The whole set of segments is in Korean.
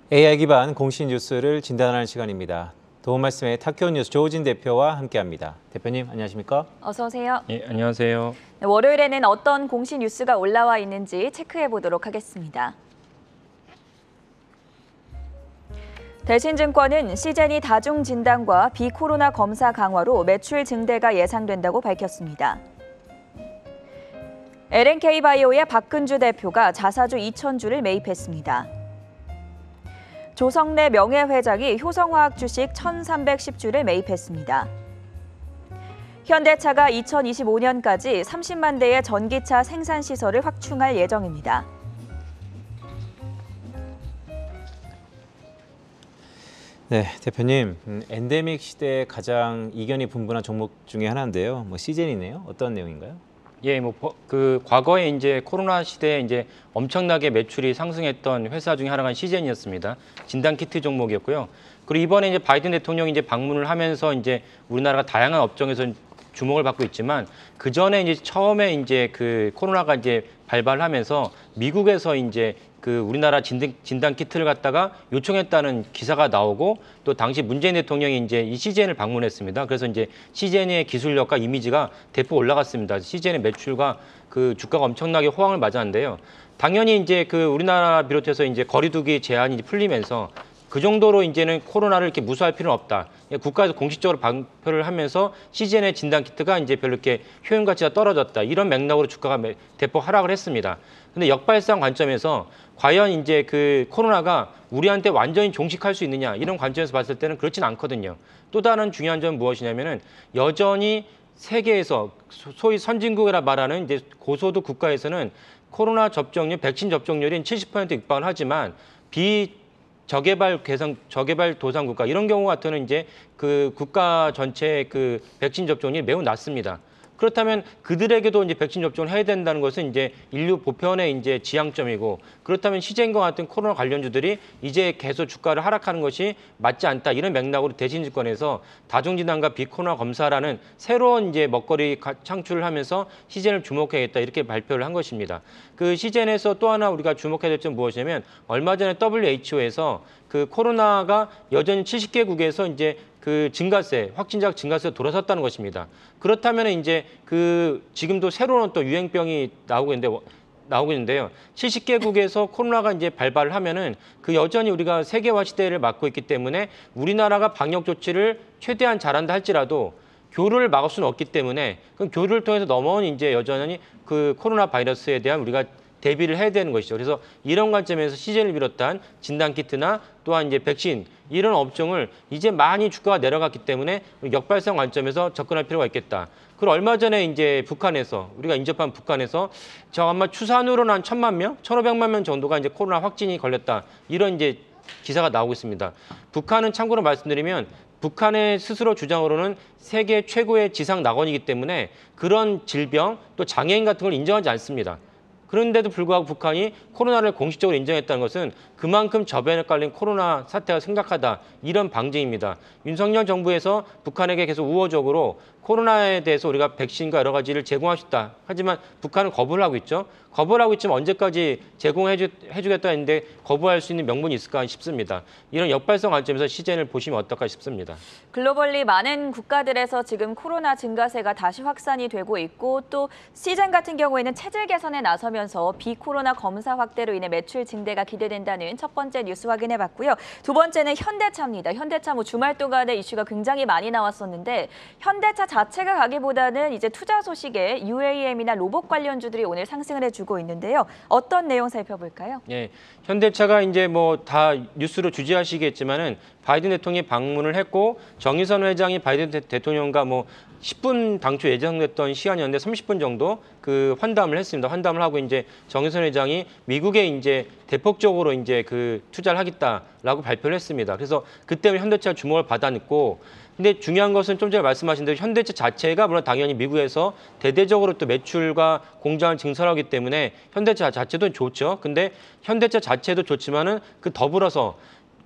AI 기반 공식 뉴스를 진단하는 시간입니다. 도움 말씀에 타키온 뉴스 조우진 대표와 함께합니다. 대표님 안녕하십니까? 어서 오세요. 예, 안녕하세요. 네, 월요일에는 어떤 공식 뉴스가 올라와 있는지 체크해 보도록 하겠습니다. 대신증권은 시제니 다중진단과 비코로나 검사 강화로 매출 증대가 예상된다고 밝혔습니다. LNK바이오의 박근주 대표가 자사주 2,000주를 매입했습니다. 조성래 명예회장이 효성화학 주식 1,310주를 매입했습니다. 현대차가 2025년까지 30만 대의 전기차 생산 시설을 확충할 예정입니다. 네, 대표님. 엔데믹 시대에 가장 이견이 분분한 종목 중에 하나인데요. 시젠이네요. 어떤 내용인가요? 예, 과거에 이제 코로나 시대에 이제 엄청나게 매출이 상승했던 회사 중에 하나가 시젠이었습니다. 진단 키트 종목이었고요. 그리고 이번에 이제 바이든 대통령이 이제 방문을 하면서 이제 우리나라가 다양한 업종에서 주목을 받고 있지만 그 전에 이제 처음에 이제 그 코로나가 이제 발발하면서 미국에서 이제 그 우리나라 진단 키트를 갖다가 요청했다는 기사가 나오고 또 당시 문재인 대통령이 이제 이 시젠을 방문했습니다. 그래서 이제 시젠의 기술력과 이미지가 대폭 올라갔습니다. 시젠의 매출과 그 주가가 엄청나게 호황을 맞았는데요. 당연히 이제 그 우리나라 비롯해서 이제 거리두기 제한이 풀리면서 그 정도로 이제는 코로나를 이렇게 무시할 필요는 없다. 국가에서 공식적으로 발표를 하면서 시젠의 진단 키트가 이제 별로 이렇게 효용 가치가 떨어졌다. 이런 맥락으로 주가가 대폭 하락을 했습니다. 근데 역발상 관점에서 과연 이제 그 코로나가 우리한테 완전히 종식할 수 있느냐 이런 관점에서 봤을 때는 그렇진 않거든요. 또 다른 중요한 점은 무엇이냐면은 여전히 세계에서 소위 선진국이라 말하는 이제 고소득 국가에서는 코로나 접종률, 백신 접종률이 70% 육박을 하지만 저개발도상국가 이런 경우 같은 이제 그 국가 전체의 그 백신 접종률이 매우 낮습니다. 그렇다면 그들에게도 이제 백신 접종을 해야 된다는 것은 이제 인류 보편의 이제 지향점이고 그렇다면 시젠과 같은 코로나 관련주들이 이제 계속 주가를 하락하는 것이 맞지 않다 이런 맥락으로 대신증권에서 다중진단과 비코로나 검사라는 새로운 이제 먹거리 창출을 하면서 시젠을 주목해야겠다 이렇게 발표를 한 것입니다. 그 시젠에서 또 하나 우리가 주목해야 될 점은 무엇이냐면 얼마 전에 WHO에서 그 코로나가 여전히 70개국에서 이제 그 증가세, 확진자 증가세가 돌아섰다는 것입니다. 그렇다면 이제 그 지금도 새로운 또 유행병이 나오고 있는데요. 70개국에서 코로나가 이제 발발을 하면은 그 여전히 우리가 세계화 시대를 맞고 있기 때문에 우리나라가 방역 조치를 최대한 잘한다 할지라도 교류를 막을 수는 없기 때문에 그 교류를 통해서 넘어온 이제 여전히 그 코로나 바이러스에 대한 우리가 대비를 해야 되는 것이죠. 그래서 이런 관점에서 시젠을 비롯한 진단키트나 또한 이제 백신 이런 업종을 이제 많이 주가가 내려갔기 때문에 역발상 관점에서 접근할 필요가 있겠다. 그리고 얼마 전에 이제 북한에서 우리가 인접한 북한에서 아마 추산으로는 한 1,000만 명, 1,500만 명 정도가 이제 코로나 확진이 걸렸다. 이런 이제 기사가 나오고 있습니다. 북한은 참고로 말씀드리면 북한의 스스로 주장으로는 세계 최고의 지상 낙원이기 때문에 그런 질병 또 장애인 같은 걸 인정하지 않습니다. 그런데도 불구하고 북한이 코로나를 공식적으로 인정했다는 것은 그만큼 저변에 깔린 코로나 사태가 심각하다. 이런 방증입니다. 윤석열 정부에서 북한에게 계속 우호적으로 코로나에 대해서 우리가 백신과 여러 가지를 제공할 수 있다. 하지만 북한은 거부를 하고 있죠. 거부를 하고 있지만 언제까지 제공해주겠다 했는데 거부할 수 있는 명분이 있을까 싶습니다. 이런 역발상 관점에서 시젠을 보시면 어떨까 싶습니다. 글로벌리 많은 국가들에서 지금 코로나 증가세가 다시 확산이 되고 있고 또 시젠 같은 경우에는 체질 개선에 나서면서 비코로나 검사 확대로 인해 매출 증대가 기대된다는 첫 번째 뉴스 확인해봤고요. 두 번째는 현대차입니다. 현대차 주말 동안에 이슈가 굉장히 많이 나왔었는데 현대차 자체가 가기보다는 이제 투자 소식에 UAM이나 로봇 관련주들이 오늘 상승을 해주고 있는데요. 어떤 내용 살펴볼까요? 예, 현대차가 이제 다 뉴스로 주지하시겠지만은 바이든 대통령이 방문을 했고 정의선 회장이 바이든 대통령과 10분 당초 예정됐던 시간이었는데 30분 정도 그 환담을 했습니다. 환담을 하고 이제 정의선 회장이 미국에 이제 대폭적으로 이제 그 투자를 하겠다라고 발표를 했습니다. 그래서 그때 현대차 주목을 받아냈고 근데 중요한 것은 좀 전에 말씀하신 대로 현대차 자체가 물론 당연히 미국에서 대대적으로 또 매출과 공장을 증설하기 때문에 현대차 자체도 좋죠. 근데 현대차 자체도 좋지만은 그 더불어서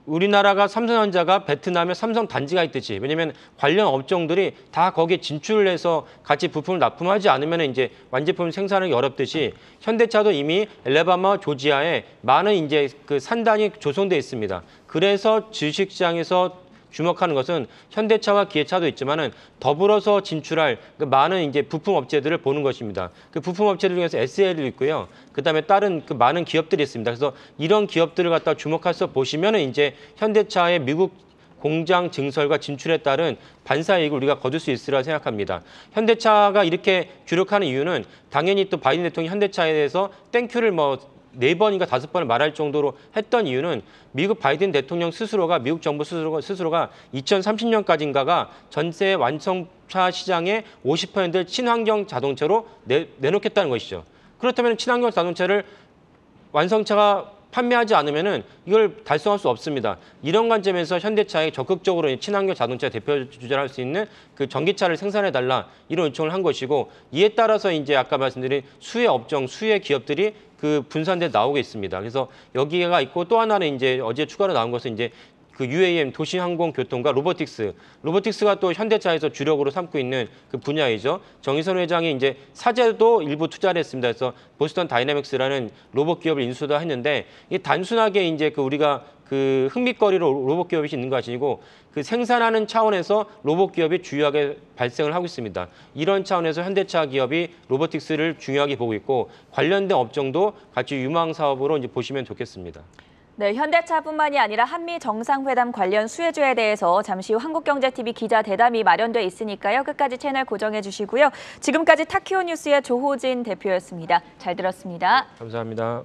우리나라가 삼성전자가 베트남에 삼성 단지가 있듯이 왜냐하면 관련 업종들이 다 거기에 진출을 해서 같이 부품을 납품하지 않으면 이제 완제품 생산하기 어렵듯이 현대차도 이미 엘레바마, 조지아에 많은 이제 그 산단이 조성돼 있습니다. 그래서 주식시장에서 주목하는 것은 현대차와 기아차도 있지만은 더불어서 진출할 그 많은 이제 부품 업체들을 보는 것입니다. 그 부품 업체들 중에서 SL도 있고요. 그다음에 다른 그 많은 기업들이 있습니다. 그래서 이런 기업들을 갖다 주목해서 보시면은 이제 현대차의 미국 공장 증설과 진출에 따른 반사이익을 우리가 거둘 수 있으리라 생각합니다. 현대차가 이렇게 주력하는 이유는 당연히 또 바이든 대통령이 현대차에 대해서 땡큐를 4번인가 5번을 말할 정도로 했던 이유는 미국 바이든 대통령 스스로가 미국 정부 스스로가 2030년까지인가가 전세 완성차 시장의 50%를 친환경 자동차로 내놓겠다는 것이죠. 그렇다면 친환경 자동차를 완성차가 판매하지 않으면은 이걸 달성할 수 없습니다. 이런 관점에서 현대차에 적극적으로 친환경 자동차 대표 주자를 할 수 있는 그 전기차를 생산해 달라 이런 요청을 한 것이고 이에 따라서 이제 아까 말씀드린 수혜 업종, 수혜 기업들이 그 분산돼 나오고 있습니다. 그래서 여기가 있고 또 하나는 이제 어제 추가로 나온 것은 이제 그 UAM 도시항공교통과 로보틱스가 또 현대차에서 주력으로 삼고 있는 그 분야이죠. 정의선 회장이 이제 사제도 일부 투자를 했습니다. 그래서 보스턴 다이내믹스라는 로봇 기업을 인수도 했는데 이 단순하게 이제 그 우리가 그 흥미거리로 로봇 기업이 있는 것이 아니고 그 생산하는 차원에서 로봇 기업이 주요하게 발생을 하고 있습니다. 이런 차원에서 현대차 기업이 로보틱스를 중요하게 보고 있고 관련된 업종도 같이 유망 사업으로 이제 보시면 좋겠습니다. 네, 현대차뿐만이 아니라 한미 정상회담 관련 수혜주에 대해서 잠시 후 한국경제TV 기자 대담이 마련돼 있으니까요. 끝까지 채널 고정해 주시고요. 지금까지 타키오 뉴스의 조호진 대표였습니다. 잘 들었습니다. 감사합니다.